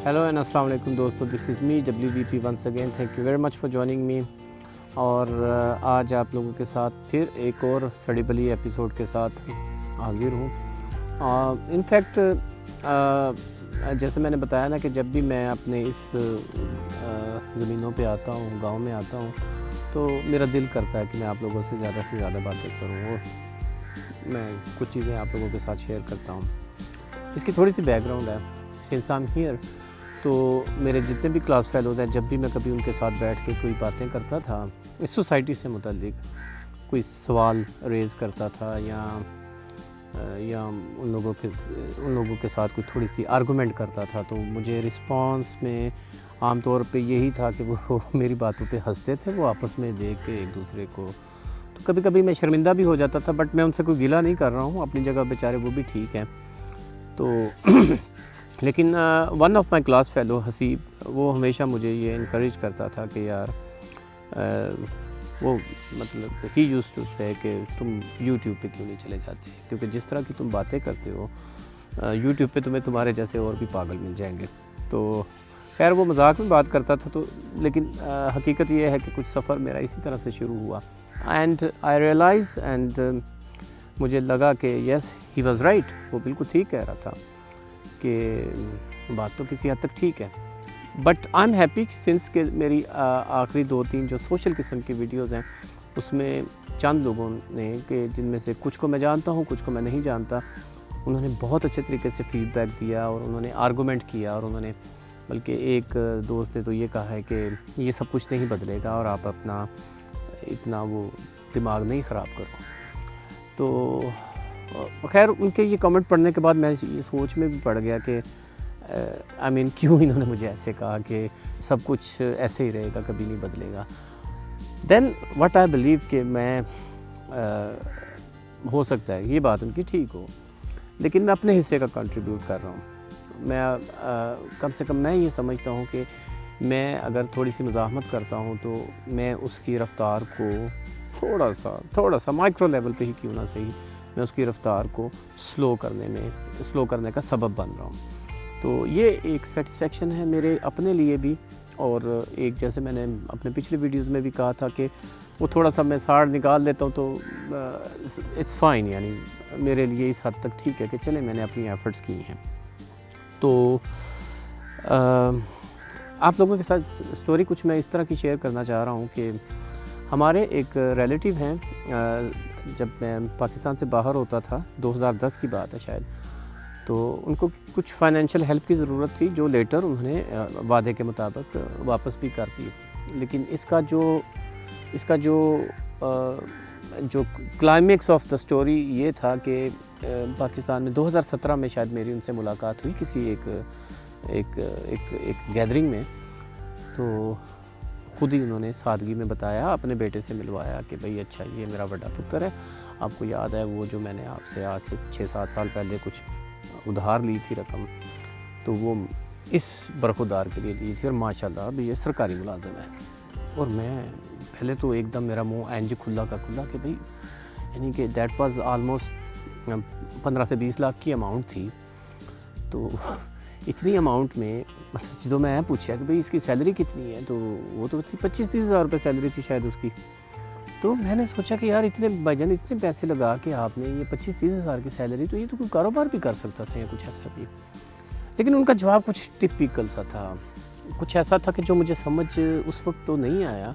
Hello and अस्सलाम वालेकुम दोस्तों, this is me WVP once again. Thank you very much for joining me. और आज आप लोगों के साथ फिर एक और सड़ी बली एपिसोड के साथ हाज़िर हूँ। इनफैक्ट जैसे मैंने बताया ना कि जब भी मैं अपने इस ज़मीनों पे आता हूँ, गांव में आता हूँ, तो मेरा दिल करता है कि मैं आप लोगों से ज़्यादा बातें करूँ और मैं कुछ चीज़ें आप लोगों के साथ शेयर करता हूँ। इसकी थोड़ी सी बैकग्राउंड है। सिंस आई एम हियर, तो मेरे जितने भी क्लास फेलोज़ हैं, जब भी मैं कभी उनके साथ बैठ के कोई बातें करता था इस सोसाइटी से मुतल्लिक, कोई सवाल रेज़ करता था या उन लोगों के साथ कोई थोड़ी सी आर्गुमेंट करता था, तो मुझे रिस्पांस में आम तौर पे यही था कि वो मेरी बातों पे हंसते थे, वो आपस में देख के एक दूसरे को। तो कभी कभी मैं शर्मिंदा भी हो जाता था, बट मैं उनसे कोई गिला नहीं कर रहा हूँ, अपनी जगह बेचारे वो भी ठीक हैं। तो लेकिन one of my class fellow Haseeb, वो हमेशा मुझे ये इनकरेज करता था कि यार वो मतलब ही यूज्ड टू से कि तुम यूट्यूब पे क्यों नहीं चले जाते, क्योंकि जिस तरह की तुम बातें करते हो यूट्यूब पे तुम्हें तुम्हारे जैसे और भी पागल मिल जाएंगे। तो खैर वो मजाक में बात करता था, तो लेकिन हकीकत ये है कि कुछ सफ़र मेरा इसी तरह से शुरू हुआ एंड आई रियलाइज़ एंड मुझे लगा कि यस ही वाज राइट, वो बिल्कुल ठीक कह रहा था कि बात तो किसी हद तक ठीक है। But I am happy since के मेरी आखिरी 2-3 जो सोशल किस्म की वीडियोज़ हैं उसमें चंद लोगों ने, कि जिनमें से कुछ को मैं जानता हूँ, कुछ को मैं नहीं जानता, उन्होंने बहुत अच्छे तरीके से फीडबैक दिया और उन्होंने आर्गूमेंट किया, और उन्होंने बल्कि एक दोस्त ने तो ये कहा है कि ये सब कुछ नहीं बदलेगा और आप अपना इतना वो दिमाग नहीं ख़राब करो। तो खैर उनके ये कमेंट पढ़ने के बाद मैं ये सोच में भी पड़ गया कि आई मीन क्यों इन्होंने मुझे ऐसे कहा कि सब कुछ ऐसे ही रहेगा, कभी नहीं बदलेगा। देन व्हाट आई बिलीव कि मैं हो सकता है ये बात उनकी ठीक हो, लेकिन मैं अपने हिस्से का कंट्रीब्यूट कर रहा हूँ। मैं कम से कम मैं ये समझता हूँ कि मैं अगर थोड़ी सी मज़ाहमत करता हूँ तो मैं उसकी रफ़्तार को थोड़ा सा माइक्रो लेवल पे ही क्यों ना सही, मैं उसकी रफ़्तार को स्लो करने का सबब बन रहा हूँ। तो ये एक सेटिस्फेक्शन है मेरे अपने लिए भी, और एक जैसे मैंने अपने पिछले वीडियोस में भी कहा था कि वो थोड़ा सा मैं साड़ निकाल लेता हूँ तो इट्स फाइन, यानी मेरे लिए इस हद तक ठीक है कि चले मैंने अपनी एफ़र्ट्स की हैं। तो आप लोगों के साथ स्टोरी कुछ मैं इस तरह की शेयर करना चाह रहा हूँ कि हमारे एक रिलेटिव हैं, जब मैं पाकिस्तान से बाहर होता था, 2010 की बात है शायद, तो उनको कुछ फाइनेंशियल हेल्प की ज़रूरत थी जो लेटर उन्होंने वादे के मुताबिक वापस भी कर दी। लेकिन इसका जो क्लाइमेक्स ऑफ द स्टोरी ये था कि पाकिस्तान में 2017 में शायद मेरी उनसे मुलाकात हुई किसी एक गैदरिंग में। तो खुद ही उन्होंने सादगी में बताया, अपने बेटे से मिलवाया कि भाई अच्छा ये मेरा बड़ा पुत्र है, आपको याद है वो जो मैंने आपसे आज से 6-7 साल पहले कुछ उधार ली थी रकम, तो वो इस बरखुरदार के लिए ली थी और माशाल्लाह अभी ये सरकारी मुलाजिम है। और मैं पहले तो एकदम मेरा मुंह इंज खुला का खुला कि भाई, यानी कि दैट वाज ऑलमोस्ट 15 से 20 लाख की अमाउंट थी। तो इतनी अमाउंट में जो मैं पूछा कि भाई इसकी सैलरी कितनी है, तो वो तो थी 25-30 हज़ार रुपये सैलरी थी शायद उसकी। तो मैंने सोचा कि यार इतने भाईजान इतने पैसे लगा के आपने ये 25-30 हज़ार की सैलरी, तो ये तो कोई कारोबार भी कर सकता था या कुछ ऐसा भी। लेकिन उनका जवाब कुछ टिपिकल सा था, कुछ ऐसा था कि जो मुझे समझ उस वक्त तो नहीं आया,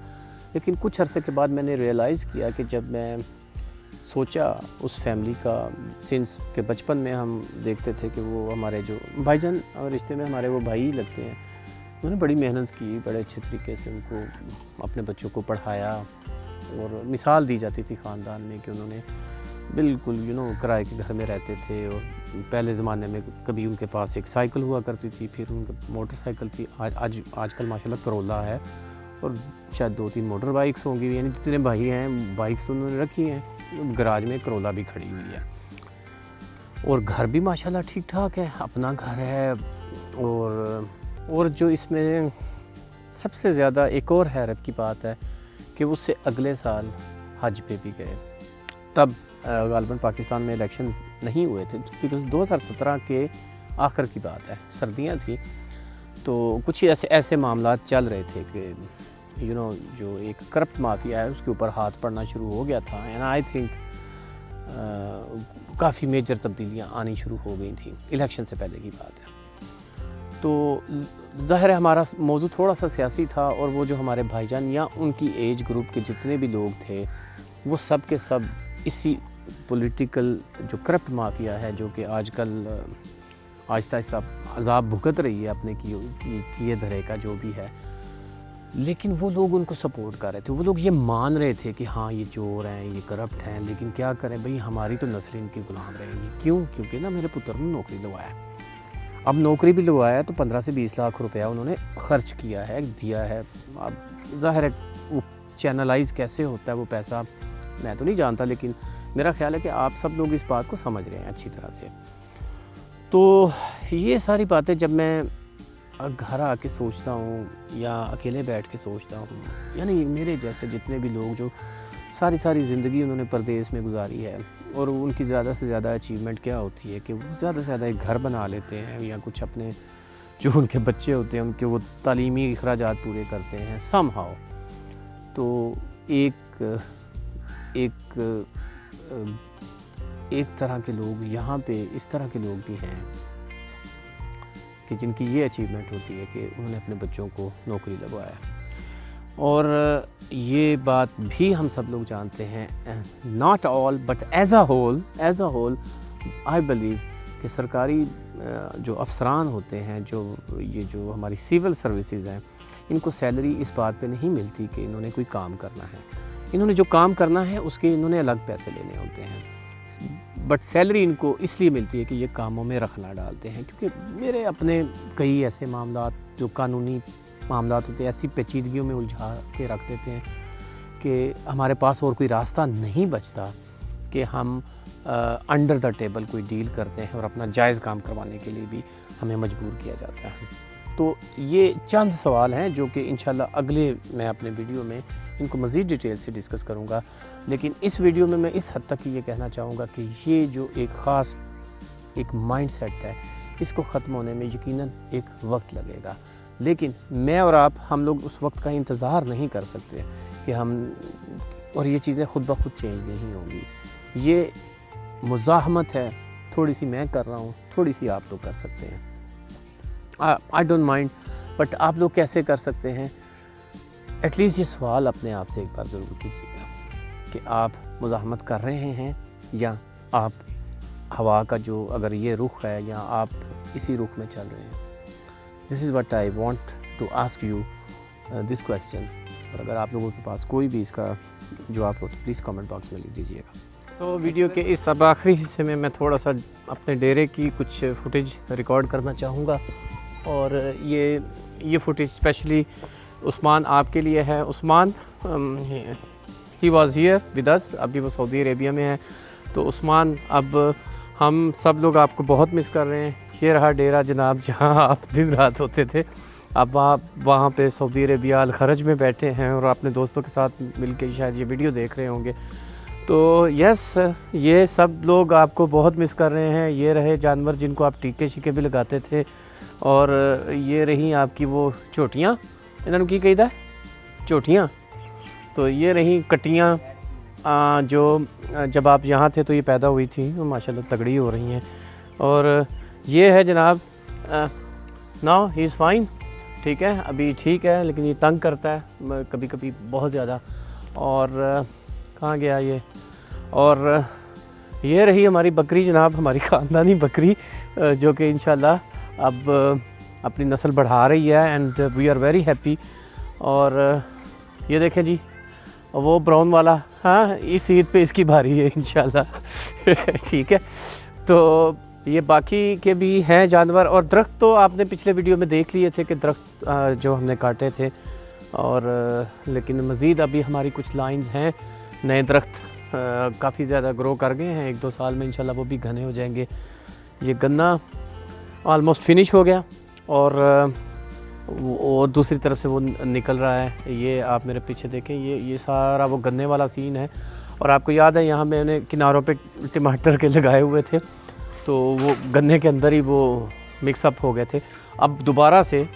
लेकिन कुछ अरसे के बाद मैंने रियलाइज़ किया कि जब मैं सोचा उस फैमिली का, सिंस के बचपन में हम देखते थे कि वो हमारे जो भाईजान और रिश्ते में हमारे वो भाई ही लगते हैं, उन्होंने बड़ी मेहनत की, बड़े अच्छे तरीके से उनको अपने बच्चों को पढ़ाया, और मिसाल दी जाती थी ख़ानदान में कि उन्होंने बिल्कुल किराए के घर में रहते थे। और पहले ज़माने में कभी उनके पास एक साइकिल हुआ करती थी, फिर उनकी मोटरसाइकिल थी, आजकल माशाल्लाह करोला है, और शायद 2-3 मोटर बाइक्स होंगी, यानी जितने भाई हैं बाइक्स तो उन्होंने रखी हैं, गराज में करोला भी खड़ी हुई है, और घर भी माशाल्लाह ठीक ठाक है, अपना घर है। और जो इसमें सबसे ज़्यादा एक और हैरत की बात है कि उससे अगले साल हज पे भी गए। तब ग़ालिबन पाकिस्तान में इलेक्शन नहीं हुए थे, बिकॉज़ 2017 के आखिर की बात है, सर्दियां थी। तो कुछ ऐसे ऐसे मामला चल रहे थे कि जो एक करप्ट माफिया है उसके ऊपर हाथ पड़ना शुरू हो गया था। एंड आई थिंक काफ़ी मेजर तब्दीलियाँ आनी शुरू हो गई थी, इलेक्शन से पहले की बात है। तो ज़ाहिर है हमारा मौजू थोड़ा सा सियासी था, और वो जो हमारे भाईजान या उनकी एज ग्रुप के जितने भी लोग थे वो सब के सब इसी पॉलिटिकल जो करप्ट माफिया है, जो कि आजकल आहिस्ता आहिस्ता अजाब भुगत रही है अपने किए धरे का जो भी है, लेकिन वो लोग उनको सपोर्ट कर रहे थे। वो लोग ये मान रहे थे कि हाँ ये चोर हैं, ये करप्ट हैं, लेकिन क्या करें भाई, हमारी तो नस्ल इनकी गुलाम रहेंगी। क्यों? क्योंकि ना मेरे पुत्र ने नौकरी लगवाया। अब नौकरी भी लगवाया तो 15 से 20 लाख रुपया उन्होंने खर्च किया है, दिया है। अब ज़ाहिर है वो चैनलाइज कैसे होता है वो पैसा मैं तो नहीं जानता, लेकिन मेरा ख्याल है कि आप सब लोग इस बात को समझ रहे हैं अच्छी तरह से। तो ये सारी बातें जब मैं घर आके सोचता हूँ या अकेले बैठ के सोचता हूँ, यानी मेरे जैसे जितने भी लोग जो सारी ज़िंदगी उन्होंने परदेश में गुजारी है, और उनकी ज़्यादा से ज़्यादा अचीवमेंट क्या होती है कि वो ज़्यादा से ज़्यादा एक घर बना लेते हैं, या कुछ अपने जो उनके बच्चे होते हैं उनके वो तालीमी अखराजात पूरे करते हैं समहाउ। तो एक तरह के लोग यहाँ पे इस तरह के लोग भी हैं कि जिनकी ये अचीवमेंट होती है कि उन्होंने अपने बच्चों को नौकरी लगवाया। और ये बात भी हम सब लोग जानते हैं, not all but as a whole I believe कि सरकारी जो अफसरान होते हैं, जो हमारी सिविल सर्विसेज हैं, इनको सैलरी इस बात पे नहीं मिलती कि इन्होंने कोई काम करना है। इन्होंने जो काम करना है उसके इन्होंने अलग पैसे लेने होते हैं, बट सैलरी इनको इसलिए मिलती है कि ये कामों में रखना डालते हैं। क्योंकि मेरे अपने कई ऐसे मामला जो कानूनी मामला होते हैं ऐसी पेचीदगियों में उलझा के रख देते हैं कि हमारे पास और कोई रास्ता नहीं बचता कि हम अंडर द टेबल कोई डील करते हैं, और अपना जायज़ काम करवाने के लिए भी हमें मजबूर किया जाता है। तो ये चंद सवाल हैं जो कि इंशाल्लाह अगले मैं अपने वीडियो में इनको मज़ीद डिटेल से डिस्कस करूँगा, लेकिन इस वीडियो में मैं इस हद तक ये कहना चाहूँगा कि ये जो एक ख़ास एक माइंडसेट है, इसको ख़त्म होने में यकीनन एक वक्त लगेगा, लेकिन मैं और आप हम लोग उस वक्त का इंतज़ार नहीं कर सकते कि और ये चीज़ें ख़ुद ब खुद चेंज नहीं होंगी। ये मुज़ाहमत है, थोड़ी सी मैं कर रहा हूँ, थोड़ी सी आप लोग कर सकते हैं। आई डोंट माइंड, बट आप लोग कैसे कर सकते हैं? एटलीस्ट ये सवाल अपने आप से एक बार ज़रूर कीजिएगा कि आप मुज़ाहमत कर रहे हैं या आप हवा का जो अगर ये रुख है या आप इसी रुख में चल रहे हैं। This is what I want to ask you this question. और अगर आप लोगों के पास कोई भी इसका जवाब हो तो प्लीज़ कमेंट बॉक्स में लिख दीजिएगा। तो वीडियो के इस अब आखिरी हिस्से में मैं थोड़ा सा अपने डेरे की कुछ फुटेज रिकॉर्ड करना चाहूँगा, और ये फुटेज स्पेशली उस्मान आपके लिए है। Usman he was here with us, अभी वो सऊदी अरेबिया में है। तो उस्मान, अब हम सब लोग आपको बहुत मिस कर रहे हैं। ये रहा डेरा जनाब जहाँ आप दिन रात होते थे। अब आप वहाँ पे सऊदी अरेबिया अल खरज में बैठे हैं और अपने दोस्तों के साथ मिलके शायद ये वीडियो देख रहे होंगे। तो यस, ये सब लोग आपको बहुत मिस कर रहे हैं। ये रहे जानवर जिनको आप टीके शीके भी लगाते थे, और ये रही आपकी वो चोटियाँ, इन्होंने की कही था चोटियाँ। तो ये रही कटियाँ जो जब आप यहाँ थे तो ये पैदा हुई थी, माशाल्लाह तगड़ी हो रही हैं। और ये है जनाब, नाउ ही इज़ फाइन, ठीक है, अभी ठीक है, लेकिन ये तंग करता है कभी कभी बहुत ज़्यादा। और कहाँ गया ये? और ये रही हमारी बकरी जनाब, हमारी ख़ानदानी बकरी, जो कि इंशाल्लाह अब अपनी नस्ल बढ़ा रही है, and we are very happy. और ये देखें जी, वो ब्राउन वाला, हाँ, इस ईद पे इसकी बारी है इंशाल्लाह ठीक है। तो ये बाकी के भी हैं जानवर। और दरख्त तो आपने पिछले वीडियो में देख लिए थे कि दरख्त जो हमने काटे थे, और लेकिन मज़ीद अभी हमारी कुछ लाइंस हैं, नए दरख्त काफ़ी ज़्यादा ग्रो कर गए हैं। 1-2 साल में इंशाल्लाह वो भी घने हो जाएंगे। ये गन्ना ऑलमोस्ट फिनिश हो गया, और दूसरी तरफ से वो निकल रहा है। ये आप मेरे पीछे देखें, ये सारा वो गन्ने वाला सीन है। और आपको याद है यहाँ मैंने किनारों पे टमाटर के लगाए हुए थे, तो वो गन्ने के अंदर ही वो मिक्सअप हो गए थे। अब दोबारा से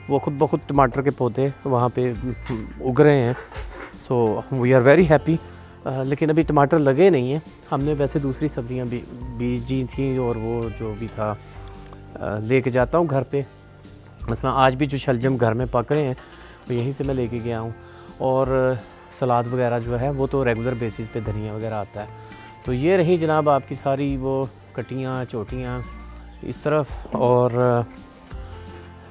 वो खुद ब खुद टमाटर के पौधे वहाँ पे उग रहे हैं। So we are very happy. लेकिन अभी टमाटर लगे नहीं हैं। हमने वैसे दूसरी सब्जियाँ भी बीजी थी और वो जो भी था लेके जाता हूँ घर पे। मसलन आज भी जो शलजम घर में पक रहे हैं वो यहीं से मैं लेके गया हूँ। और सलाद वगैरह जो है वो तो रेगुलर बेसिस पे धनिया वगैरह आता है। तो ये रही जनाब आपकी सारी वो कटियाँ चोटियाँ इस तरफ। और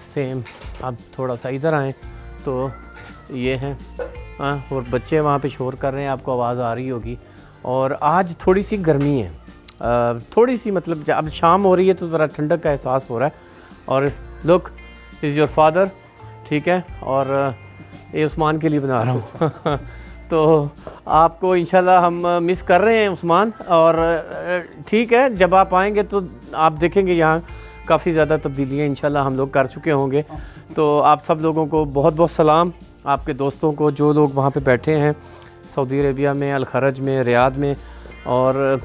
सेम अब थोड़ा सा इधर आएँ तो ये हैं। हाँ, और बच्चे वहाँ पे शोर कर रहे हैं, आपको आवाज़ आ रही होगी। और आज थोड़ी सी गर्मी है, थोड़ी सी मतलब अब शाम हो रही है तो ज़रा ठंडक का एहसास हो रहा है। और लुक इज़ योर फादर, ठीक है। और ये उस्मान के लिए बना रहा हूँ तो आपको इंशाल्लाह हम मिस कर रहे हैं उस्मान। और ठीक है, जब आप आएंगे तो आप देखेंगे यहाँ काफ़ी ज़्यादा तब्दीलियाँ इंशाल्लाह हम लोग कर चुके होंगे। तो आप सब लोगों को बहुत बहुत सलाम, आपके दोस्तों को जो लोग वहाँ पे बैठे हैं सऊदी अरेबिया में, अल खरज में, रियाद में। और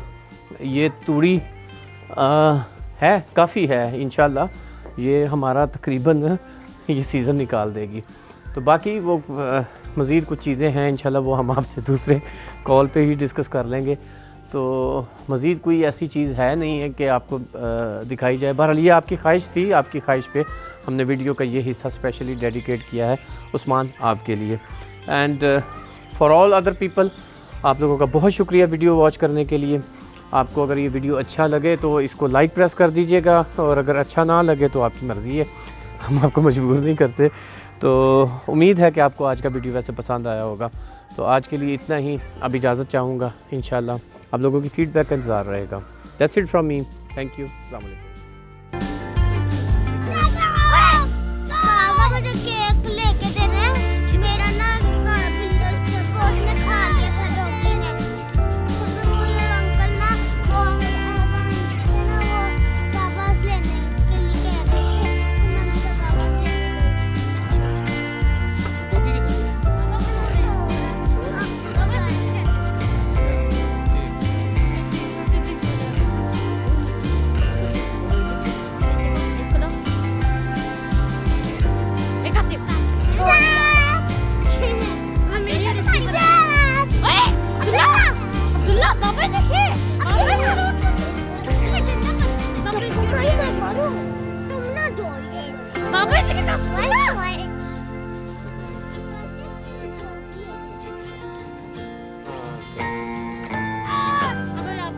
ये तूड़ी है काफ़ी है, इंशाल्लाह ये हमारा तकरीबन ये सीज़न निकाल देगी। तो बाकी वो मज़ीद कुछ चीज़ें हैं इंशाल्लाह वो हम आपसे दूसरे कॉल पे ही डिस्कस कर लेंगे। तो मज़ीद कोई ऐसी चीज़ है नहीं है कि आपको दिखाई जाए। बहरहाल ये आपकी ख्वाहिश थी, आपकी ख्वाहिश पे हमने वीडियो का ये हिस्सा स्पेशली डेडिकेट किया है उस्मान आपके लिए। And for all other people आप लोगों का बहुत शुक्रिया वीडियो वॉच करने के लिए। आपको अगर ये वीडियो अच्छा लगे तो इसको लाइक प्रेस कर दीजिएगा, और अगर अच्छा ना लगे तो आपकी मर्ज़ी है, हम आपको मजबूर नहीं करते। तो उम्मीद है कि आपको आज का वीडियो वैसे पसंद आया होगा। तो आज के लिए इतना ही, अब इजाज़त चाहूँगा। इंशाल्लाह आप लोगों की फ़ीडबैक का इंतज़ार रहेगा। That's it from me, thank you, अस्सलाम वालेकुम।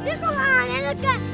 देखो आने लगा।